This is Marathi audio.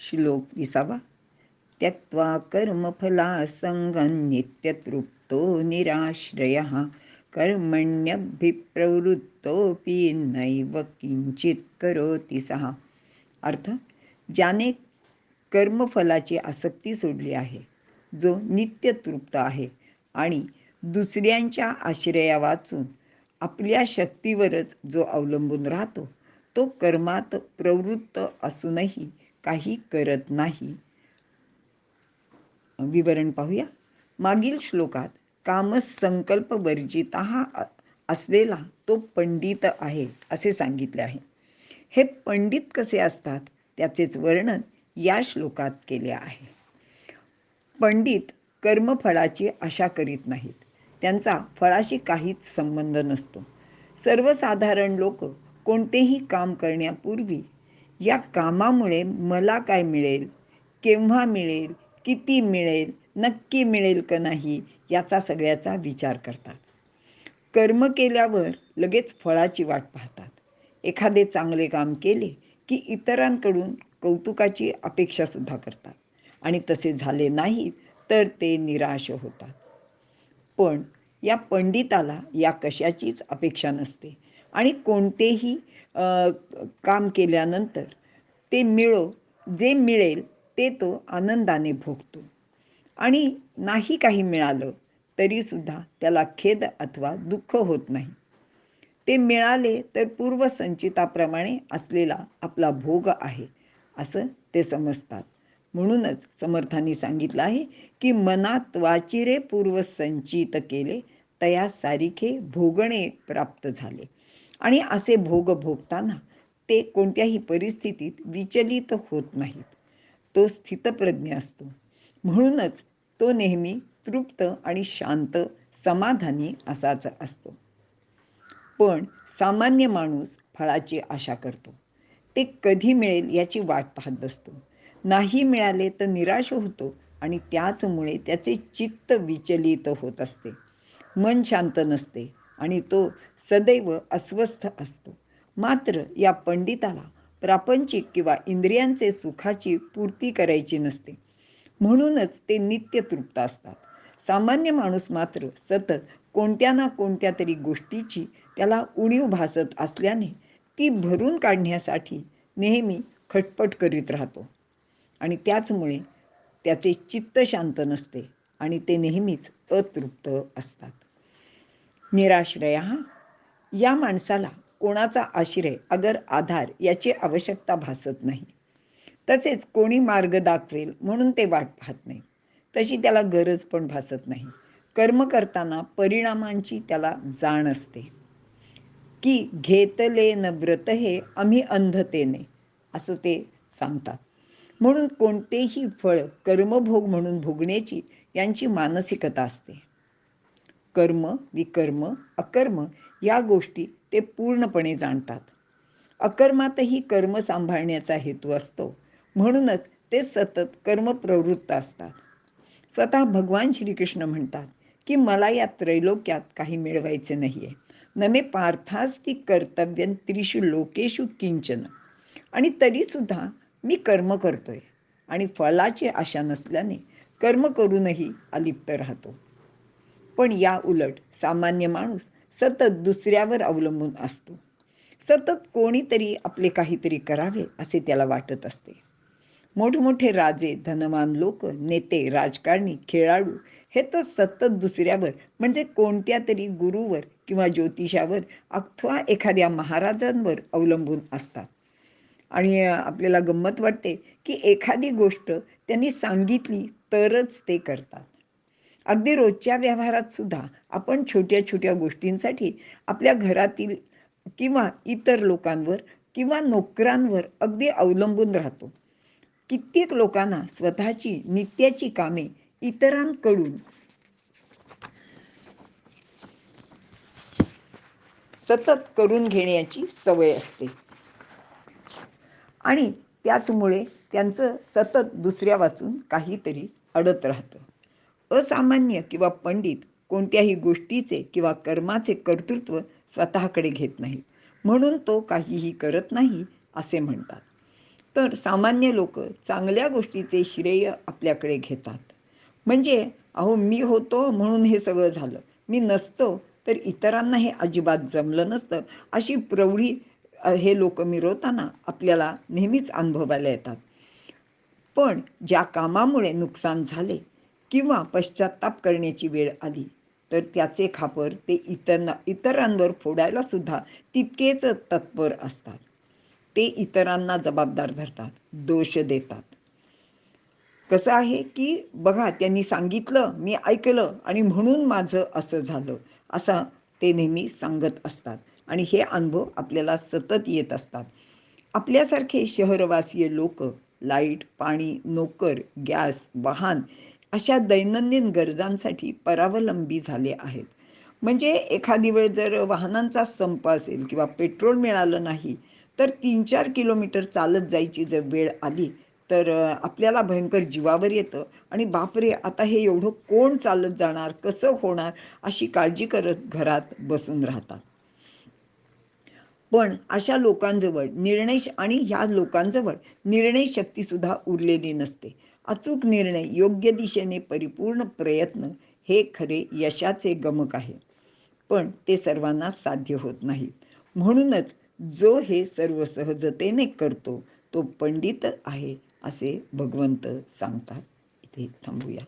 श्लोक 20. त्यक्त्वा कर्मफलासंगं नित्यतृप्तो निराश्रयः कर्मण्यभिप्रवृत्तोऽपि नैव किंचित करोति सः. अर्थ, ज्याने कर्मफलाची आसक्ती सोडली आहे, जो नित्यतृप्त आहे आणि दुसऱ्यांच्या आश्रया वाचून आपल्या शक्तीवरच जो अवलंबून राहतो, तो कर्मात प्रवृत्त असूनही काही करत नाही. विवरण पाहूया. मागील श्लोकात कामसंकल्प वर्जिता असलेला तो पंडित आहे असे सांगितले आहे. हे पंडित कसे असतात त्याचेच वर्णन या श्लोकात केले आहे. पंडित कर्मफळाची आशा करीत नाहीत. त्यांचा फळाशी काहीच संबंध नसतो. सर्वसाधारण लोक कोणतेही काम करण्यापूर्वी या कामामुळे मला काय मिळेल, केव्हा मिळेल, किती मिळेल, नक्की मिळेल का नाही याचा सगळ्याचा विचार करतात. कर्म केल्यावर लगेच फळाची वाट पाहतात. एखादे चांगले काम केले की इतरांकडून कौतुकाची अपेक्षा सुद्धा करतात आणि तसे झाले नाही तर ते निराश होतात. पण या पंडिताला या कशाचीच अपेक्षा नसते आणि कोणतेही काम केल्यानंतर ते जे मिळेल ते तो आनंदाने भोगतो आणि नाही काही मिळालं तरीसुद्धा त्याला खेद अथवा दुःख होत नाही. ते मिळाले तर पूर्वसंचिताप्रमाणे असलेला आपला भोग आहे असं ते समजतात. म्हणूनच समर्थांनी सांगितलं आहे की मनात वाचिरे पूर्वसंचित केले तया सारिखे भोगणे प्राप्त झाले. आणि असे भोग भोगताना ते कोणत्याही परिस्थितीत विचलित होत नाहीत. तो स्थितप्रज्ञ असतो. म्हणूनच तो नेहमी तृप्त आणि शांत समाधानी असाच असतो. पण सामान्य माणूस फळाची आशा करतो. ते कधी मिळेल याची वाट पाहत बसतो. नाही मिळाले तर निराश होतो आणि त्याचमुळे त्याचे चित्त विचलित होत असते. मन शांत नसते आणि तो सदैव अस्वस्थ असतो. मात्र या पंडिताला प्रापंचिक किंवा इंद्रियांचे सुखाची पूर्ती करायची नसते. म्हणूनच ते नित्य तृप्त असतात. सामान्य माणूस मात्र सतत कोणत्या ना कोणत्या तरी गोष्टीची त्याला उणीव भासत असल्याने ती भरून काढण्यासाठी नेहमी खटपट करीत राहतो आणि त्याचमुळे त्याचे चित्त शांत नसते आणि ते नेहमीच अतृप्त असतात. निराश्रय या माणसाला कोणाचा आश्रय अगर आधार याची आवश्यकता भासत नाही. तसेच कोणी मार्ग दाखवेल म्हणून ते वाट पाहत नाही, तशी त्याला गरज पण भासत नाही. कर्म करताना परिणामांची त्याला जाण असते की घेतले न व्रत हे आम्ही अंधतेने असं ते सांगतात. म्हणून कोणतेही फळ कर्मभोग म्हणून भोगण्याची यांची मानसिकता असते. कर्म, विकर्म, अकर्म या गोष्टी ते पूर्णपणे जाणतात. अकर्मातही कर्म सांभाळण्याचा हेतू असतो. म्हणूनच ते सतत कर्मप्रवृत्त असतात. स्वतः भगवान श्रीकृष्ण म्हणतात की मला या त्रैलोक्यात काही मिळवायचे नाहीये. न मे पार्थास्ति कर्तव्यं त्रिषु लोकेषु किंचन. आणि तरीसुद्धा मी कर्म करतोय आणि फळाची आशा नसल्याने कर्म करूनही अलिप्त राहतो. पण या उलट सामान्य माणूस सतत दुसऱ्यावर अवलंबून असतो. सतत कोणीतरी आपले काहीतरी करावे असे त्याला वाटत असते. मोठमोठे राजे, धनवान लोक, नेते, राजकारणी, खेळाडू हे तर सतत दुसऱ्यावर म्हणजे कोणत्या तरी गुरुवर किंवा ज्योतिषावर अथवा एखाद्या महाराजांवर अवलंबून असतात. आणि आपल्याला गंमत वाटते की एखादी गोष्ट त्यांनी सांगितली तरच ते करतात. अगदी रोजच्या व्यवहारात सुद्धा आपण छोट्या छोट्या गोष्टींसाठी आपल्या घरातील किंवा इतर लोकांवर किंवा नोकरांवर अगदी अवलंबून राहतो. कित्येक लोकांना स्वतःची नित्याची कामे इतरांकडून सतत करून घेण्याची सवय असते आणि त्याचमुळे त्यांचं सतत दुसऱ्या वाचून काहीतरी अडत राहतं. असामान्य किंवा पंडित कोणत्याही गोष्टीचे किंवा कर्माचे कर्तृत्व स्वतःकडे घेत नाही, म्हणून तो काहीही करत नाही असे म्हणतात. तर सामान्य लोक चांगल्या गोष्टीचे श्रेय आपल्याकडे घेतात. म्हणजे अहो मी होतो म्हणून हे सगळं झालं, मी नसतो तर इतरांना हे अजिबात जमलं नसतं, अशी प्रौढी हे लोक मिरवताना आपल्याला नेहमीच अनुभवायला येतात. पण ज्या कामामुळे नुकसान झाले किंवा पश्चात्ताप करण्याची वेळ आली, तर त्याचे खापर ते इतरांवर फोडायला सुद्धा तितकेच तत्पर असतात. ते इतरांना जबाबदार धरतात, दोष देतात. कसं आहे की बघा, त्यांनी सांगितलं, मी ऐकलं आणि म्हणून माझं असं झालं, असं ते नेहमी सांगत असतात. आणि हे अनुभव आपल्याला सतत येत असतात. आपल्यासारखे शहरवासीय लोक लाईट, पाणी, नोकर, गॅस, वाहन अशा दैनंदिन गरजांसाठी परावलंबी झाले आहेत. म्हणजे एखादी वेळ जर वाहनांचा संप असेल किंवा पेट्रोल मिळालं नाही, तर 3-4 किलोमीटर चालत जायची जर वेळ आली, तर आपल्याला भयंकर जीवावर येतं आणि बापरे! आता हे एवढं कोण चालत जाणार, कसं होणार, अशी काळजी करत घरात बसून राहतात. पण अशा लोकांजवळ आणि ह्या लोकांजवळ निर्णय शक्ती सुद्धा उरलेली नसते. अचूक निर्णय, योग्य दिशेने परिपूर्ण प्रयत्न हे खरे यशाचे गमक आहे. पण ते सर्वांना साध्य होत नाही. म्हणूनच जो हे सर्व सहजतेने करतो तो पंडित आहे, असे भगवंत सांगतात. इथे थांबूया.